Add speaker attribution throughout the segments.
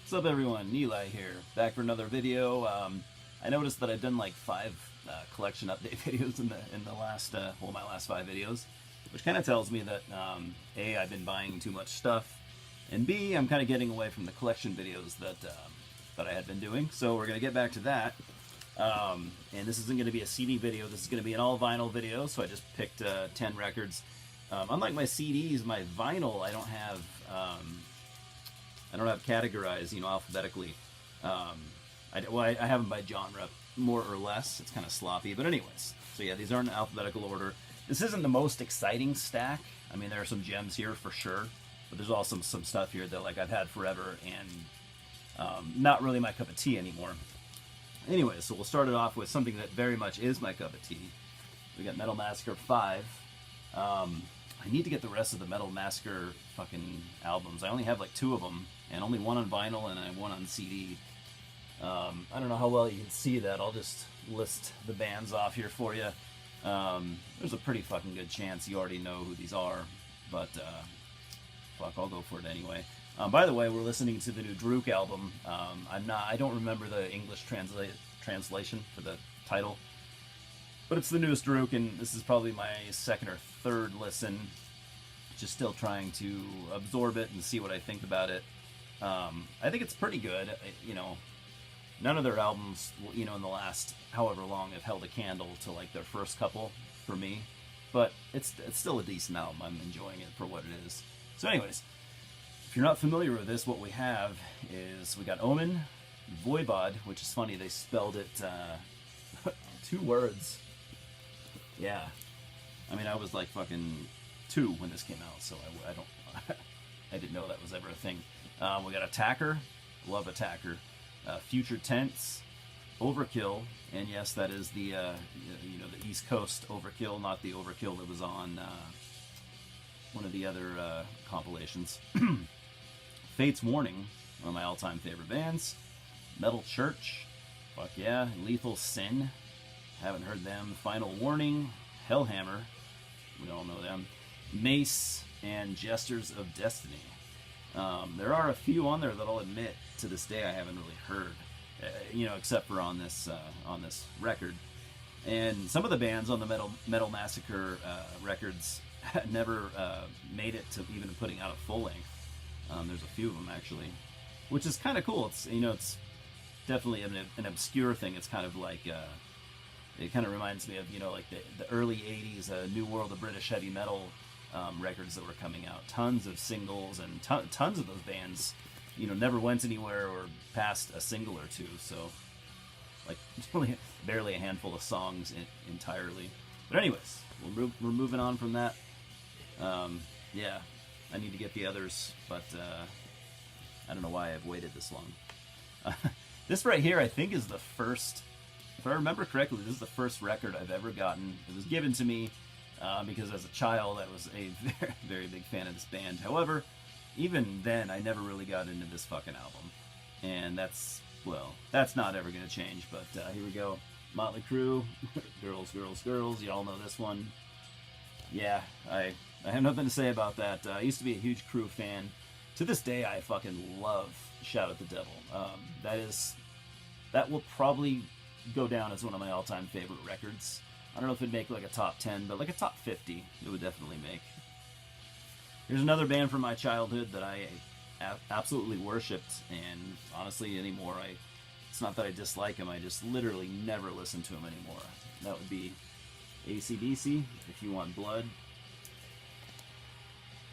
Speaker 1: What's up everyone, Eli here, back for another video. I noticed that I've done like 5 collection update videos in the last, my last 5 videos, which kind of tells me that A, I've been buying too much stuff, and B, I'm kind of getting away from the collection videos that I had been doing. So we're going to get back to that, and this isn't going to be a CD video, this is going to be an all vinyl video, so I just picked 10 records. Unlike my CDs, my vinyl, I don't have categorized, alphabetically. I have them by genre, more or less. It's kind of sloppy, but anyways. So yeah, these aren't in alphabetical order. This isn't the most exciting stack. I mean, there are some gems here for sure, but there's also some stuff here that like I've had forever and not really my cup of tea anymore. Anyways, so we'll start it off with something that very much is my cup of tea. We got Metal Massacre 5. I need to get the rest of the Metal Massacre fucking albums. I only have like 2 of them, and only 1 on vinyl and 1 on CD. I don't know how well you can see that. I'll just list the bands off here for you. There's a pretty fucking good chance you already know who these are, but fuck, I'll go for it anyway. By the way, we're listening to the new Drook album. I don't remember the English translation for the title, but it's the newest Drook, and this is probably my 2nd or 3rd listen. Just still trying to absorb it and see what I think about it. I think it's pretty good. None of their albums, in the last however long have held a candle to like their first couple for me. But it's still a decent album. I'm enjoying it for what it is. So anyways, if you're not familiar with this, what we have is we got Omen, Voivod, which is funny, they spelled it 2 words. Yeah. I mean, I was like fucking 2 when this came out, so I don't I didn't know that was ever a thing. We got Attacker, love Attacker, Future Tense, Overkill, and yes, that is the the East Coast Overkill, not the Overkill that was on one of the other compilations. Fate's Warning, one of my all-time favorite bands. Metal Church, fuck yeah. Lethal Sin, haven't heard them. Final Warning, Hellhammer, we all know them. Mace, and Jesters of Destiny. There are a few on there that I'll admit to this day I haven't really heard, except for on this record. And some of the bands on the Metal Massacre records never made it to even putting out a full length. There's a few of them actually, which is kind of cool. It's definitely an obscure thing. It's kind of like it kind of reminds me of like the early '80s New World of British heavy metal records that were coming out. Tons of singles, and tons of those bands never went anywhere or passed a single or 2, so like barely a handful of songs entirely. But anyways, we're moving on from that. Yeah, I need to get the others, but I don't know why I've waited this long. This right here I think is the first, if I remember correctly, this is the first record I've ever gotten. It was given to me because as a child I was a very, very big fan of this band. However, even then I never really got into this fucking album. And that's not ever going to change, but here we go. Motley Crue, Girls, Girls, Girls, y'all know this one. Yeah, I have nothing to say about that. I used to be a huge Crue fan. To this day I fucking love Shout at the Devil. That will probably go down as one of my all-time favorite records. I don't know if it'd make like a top 10, but like a top 50 it would definitely make. Here's another band from my childhood that I absolutely worshipped, and honestly anymore, it's not that I dislike them, I just literally never listen to them anymore. That would be AC/DC, If You Want Blood.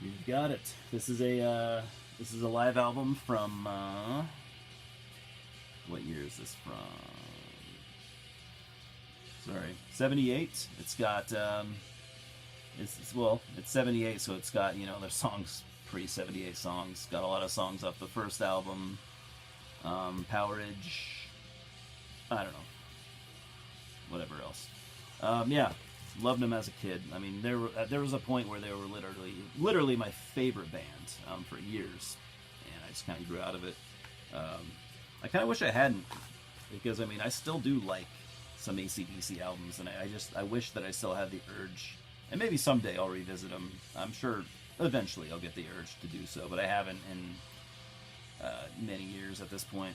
Speaker 1: You've got it. This is a live album from what year is this from? Sorry, 78. It's got it's 78, so it's got there's songs, pre-78 songs. Got a lot of songs off the first album. Powerage. I don't know. Whatever else. Yeah, loved them as a kid. I mean, there was a point where they were literally my favorite band for years, and I just kind of grew out of it. I kind of wish I hadn't, because I mean I still do like some AC/DC albums, and I wish that I still had the urge, and maybe someday I'll revisit them. I'm sure eventually I'll get the urge to do so, but I haven't, and many years at this point.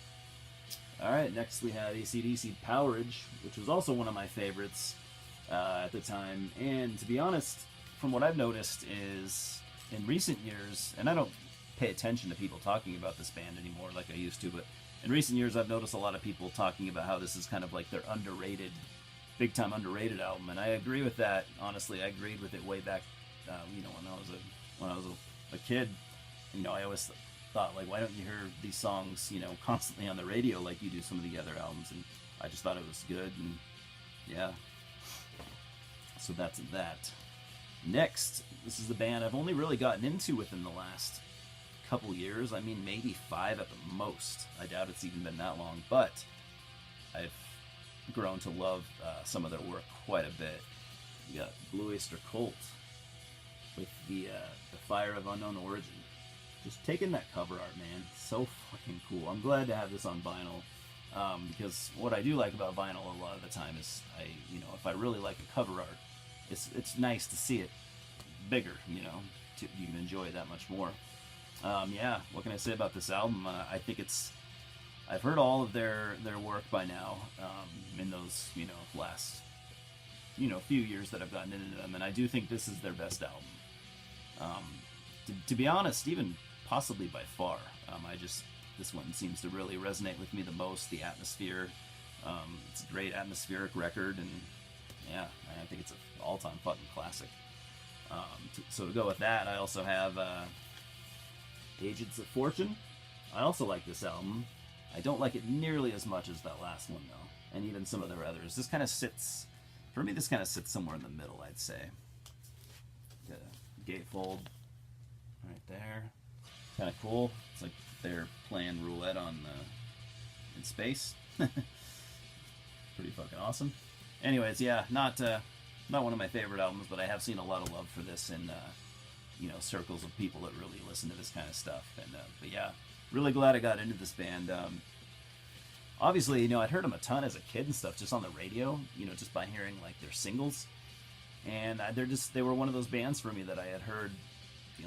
Speaker 1: All right, next we have AC/DC Powerage, which was also one of my favorites at the time. And to be honest, from what I've noticed is in recent years, and I don't pay attention to people talking about this band anymore like I used to, but in recent years I've noticed a lot of people talking about how this is kind of like their underrated, big time underrated album, and I agree with that. Honestly, I agreed with it way back, when I was a kid. I always thought, like, why don't you hear these songs, constantly on the radio like you do some of the other albums? And I just thought it was good, and yeah. So that's that. Next, this is the band I've only really gotten into within the last couple years. I mean, maybe 5 at the most. I doubt it's even been that long, but I've grown to love some of their work quite a bit. You got Blue Oyster Cult with the Fire of Unknown Origin. Just taking that cover art, man, so fucking cool. I'm glad to have this on vinyl, because what I do like about vinyl a lot of the time is if I really like the cover art, it's nice to see it bigger, you can enjoy it that much more. Yeah, what can I say about this album? I think I've heard all of their work by now, in those, last, few years that I've gotten into them, and I do think this is their best album. To be honest, even possibly by far. This one seems to really resonate with me the most. The atmosphere, it's a great atmospheric record, and yeah, I think it's an all-time fucking classic. So to go with that, I also have Agents of Fortune. I also like this album. I don't like it nearly as much as that last one, though, and even some of their others. This kind of sits somewhere in the middle, I'd say. Got a gatefold right there. Kind of cool. It's like they're playing roulette in space. Pretty fucking awesome. Anyways, yeah, not one of my favorite albums, but I have seen a lot of love for this in circles of people that really listen to this kind of stuff. And but yeah, really glad I got into this band. Obviously, I'd heard them a ton as a kid and stuff, just on the radio, just by hearing like their singles. And they were one of those bands for me that I had heard,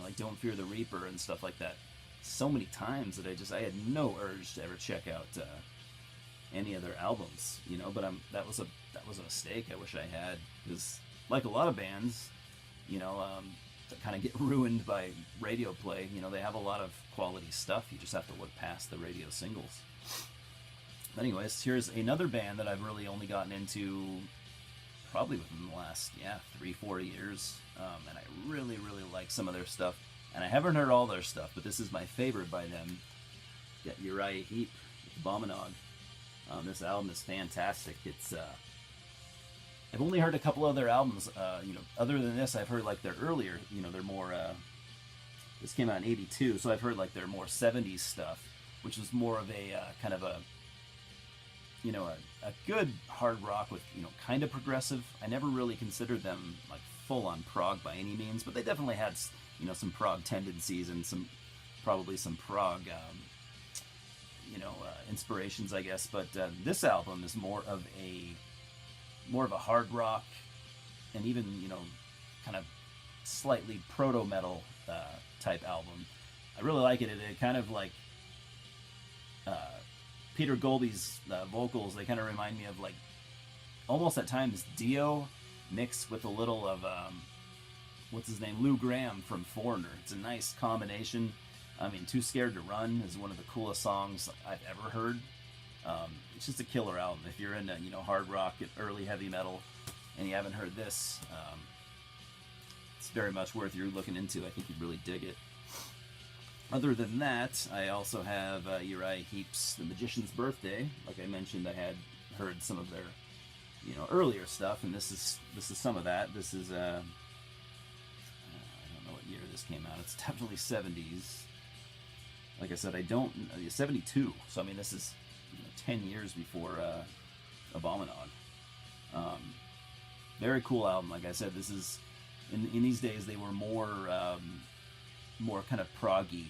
Speaker 1: like Don't Fear the Reaper and stuff like that, so many times that I had no urge to ever check out any of their albums, But that was a mistake. I wish I had, because like a lot of bands, that kind of get ruined by radio play. They have a lot of quality stuff. You just have to look past the radio singles. Anyways, here's another band that I've really only gotten into probably within the last 3-4 years, and I really like some of their stuff, and I haven't heard all their stuff, but this is my favorite by them. Got Uriah Heep with Abominog. This album is fantastic. It's I've only heard a couple other albums, other than this. I've heard like their earlier, they're more this came out in '82, so I've heard like their more '70s stuff, which is more of a kind of a good hard rock with, kind of progressive. I never really considered them like full on prog by any means, but they definitely had, some prog tendencies and probably some prog, inspirations, I guess. But this album is more of a hard rock, and even, kind of slightly proto metal type album. I really like it. It kind of like Peter Golby's vocals, they kind of remind me of like almost at times Dio mixed with a little of what's his name, Lou Gramm from Foreigner. It's a nice combination. I mean, Too Scared to Run is one of the coolest songs I've ever heard. It's just a killer album. If you're into hard rock, early heavy metal, and you haven't heard this, it's very much worth your looking into. I think you'd really dig it. Other than that, I also have Uriah Heep's The Magician's Birthday. Like I mentioned, I had heard some of their, earlier stuff, and this is some of that. This is I don't know what year this came out. It's definitely 70s. Like I said, 72. So I mean, this is 10 years before Abominog. Very cool album. Like I said, this is in these days they were more kind of proggy.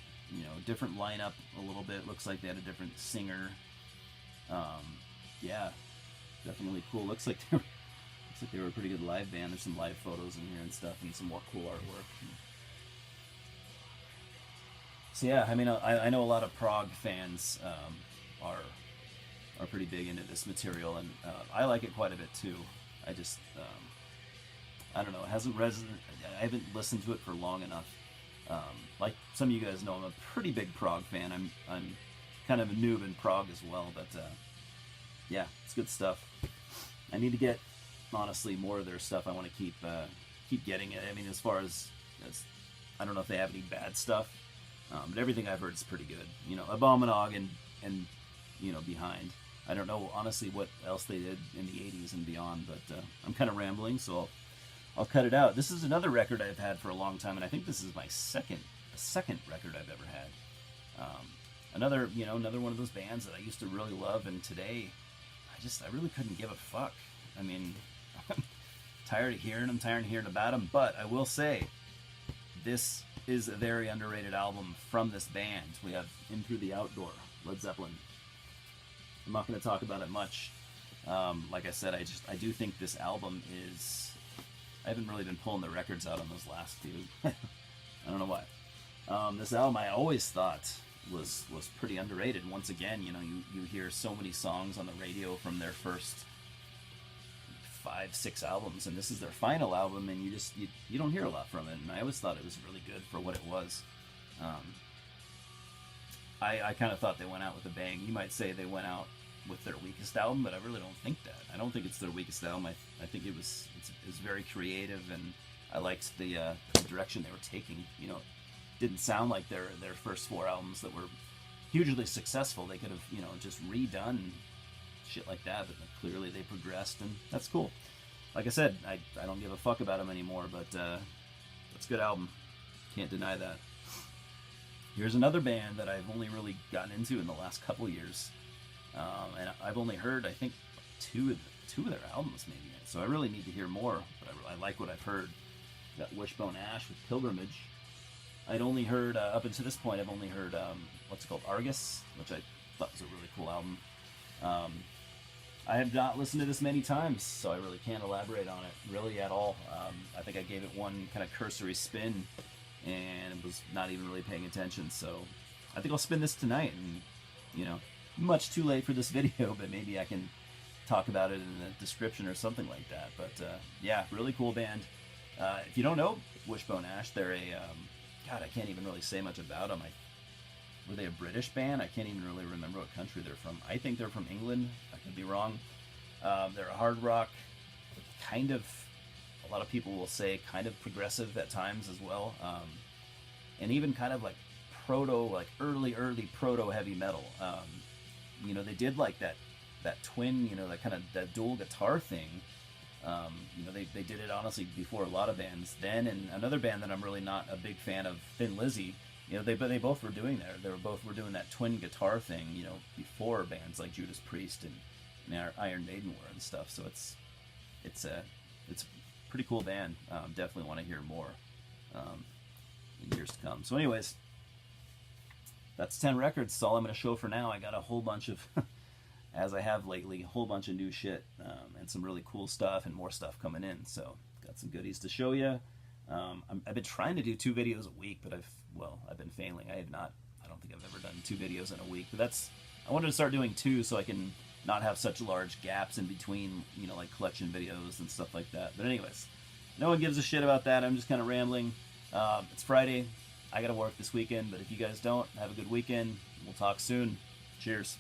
Speaker 1: Different lineup a little bit. Looks like they had a different singer. Yeah, definitely cool. Looks like they were a pretty good live band. There's some live photos in here and stuff, and some more cool artwork. So yeah, I mean, I know a lot of Prog fans are pretty big into this material, and I like it quite a bit too. I just I don't know, it hasn't I haven't listened to it for long enough. Like some of you guys know, I'm a pretty big Prog fan. I'm kind of a noob in Prog as well, but yeah, it's good stuff. I need to get, honestly, more of their stuff. I want to keep getting it. I mean, as far as I don't know if they have any bad stuff, but everything I've heard is pretty good. You know, Abominog and you know, behind. I don't know honestly what else they did in the '80s and beyond, but I'm kind of rambling, so I'll cut it out. This is another record I've had for a long time, and I think this is my second record I've ever had. Another one of those bands that I used to really love, and today I really couldn't give a fuck. I mean, I'm tired of hearing about them, but I will say this is a very underrated album from this band. We have In Through the Outdoor, Led Zeppelin. I'm not going to talk about it much. Like I said, I do think this album is... I haven't really been pulling the records out on those last few. I don't know why. This album I always thought was pretty underrated. Once again, you know, you hear so many songs on the radio from their first 5-6 albums, and this is their final album, and you don't hear a lot from it. And I always thought it was really good for what it was. I kind of thought they went out with a bang. You might say they went out with their weakest album, but I really don't think that. I don't think it's their weakest album. I think it's very creative, and I liked the direction they were taking. You know, it didn't sound like their first 4 albums that were hugely successful. They could have, you know, just redone shit like that, but clearly they progressed, and that's cool. Like I said, I don't give a fuck about them anymore, but it's a good album. Can't deny that. Here's another band that I've only really gotten into in the last couple years, and I've only heard, I think, two of their albums maybe. So I really need to hear more, but I like what I've heard. Got Wishbone Ash with Pilgrimage. I'd only heard, up until this point, I've only heard, what's it called, Argus, which I thought was a really cool album. I have not listened to this many times, so I really can't elaborate on it really at all. I think I gave it one kind of cursory spin, and was not even really paying attention, so I think I'll spin this tonight, and, you know, much too late for this video, but maybe I can talk about it in the description or something like that. But yeah, really cool band. If you don't know Wishbone Ash, they're a God, I can't even really say much about them. Were they a British band? I can't even really remember what country they're from. I think they're from England. I could be wrong. They're a hard rock, kind of, a lot of people will say kind of progressive at times as well, and even kind of like proto, like early proto heavy metal. You know, they did like that twin, you know, that kind of that dual guitar thing. You know, they did it honestly before a lot of bands then, and another band that I'm really not a big fan of, Thin Lizzy. You know, they both were doing that. They were doing that twin guitar thing, you know, before bands like Judas Priest and Iron Maiden were and stuff. So it's a pretty cool band. Definitely want to hear more in years to come. So anyways, that's 10 records. That's all I'm going to show for now. I got a whole bunch of, as I have lately, a whole bunch of new shit, and some really cool stuff and more stuff coming in. So got some goodies to show you. I've been trying to do 2 videos a week, but I've been failing. I don't think I've ever done 2 videos in a week, but I wanted to start doing 2 so I can not have such large gaps in between, you know, like collection videos and stuff like that. But anyways, no one gives a shit about that. I'm just kind of rambling. It's Friday. I got to work this weekend, but if you guys don't, have a good weekend. We'll talk soon. Cheers.